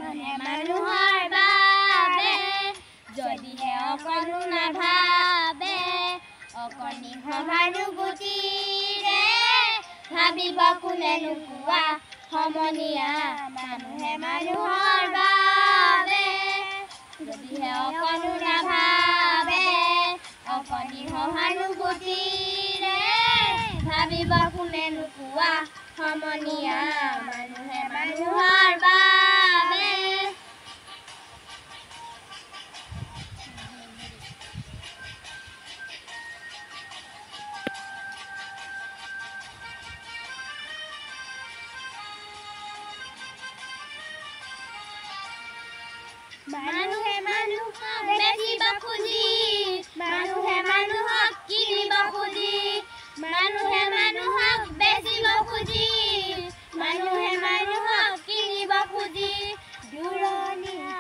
মানুহে মানুহৰ বাবে যদিহে অকণো নাভাবে অকণিহ ভানুগুটিৰে ভাবিব কোনেনো কোৱা সমনীয়া মানুহে মানুহৰ বাবে যদিহে অকণো নাভাবে অকণিহ ভানুগুটিৰে ভাবিব কোনেনো কোৱা সমনীয়া মানুহে মানুহৰ বাবে মানুহে মানুহক বেচিব খুজি মানুহে মানুহক কিনিব খুজি মানুহে মানুহক বেচিব খুজি মানুহে মানুহক কিনিব খুজি দুৰণীয়া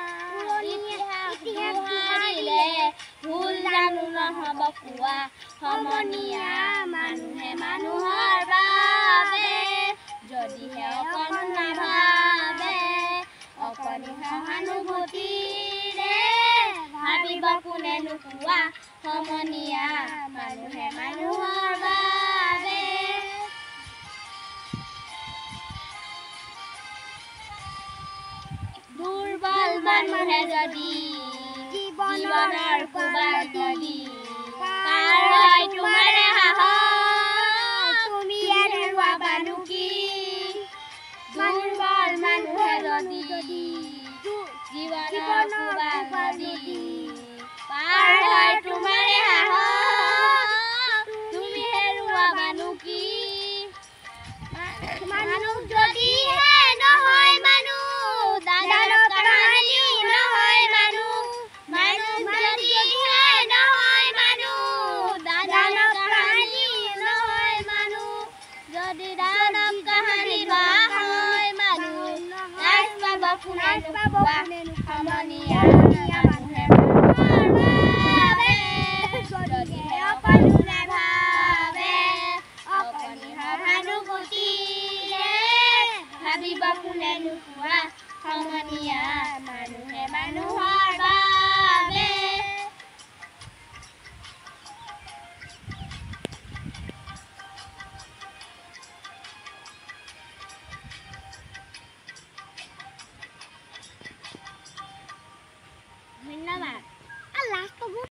ইতিহাসিলে ভুল জানো নহ'ব কোৱা সমনীয়া মানুহে মানুহৰ বাবে যদিহে অকণো নাভাবে অকণিহ সহানুভূতিৰে ভাবিব কোনেনো কোৱা সমনীয়া মানুহে মানুহৰ বাবে দুৰ্বল মানুহে যদি জীৱনৰ কোবাৰ নদী পাৰ হয় তোমাৰে সাহস তুমি হেৰুৱাবানো কি দুৰ্বল মানুহে যদি জীৱনৰ কোবাৰ নদী পাৰ হয় তোমাৰে সাহস তুমি হেৰুৱাবানো কি মানুহ যদিহে নহয় মানুহ দাদাৰ কাহানি নহয় মানুহ মানুহ যদিহে নহয় মানুহ দাদাৰ কাহানি নহয় মানুহ যদি দাদাৰ কাহানি বা হয় মানুহ লাজ পাব কোনেনো কোৱা সমনীয়া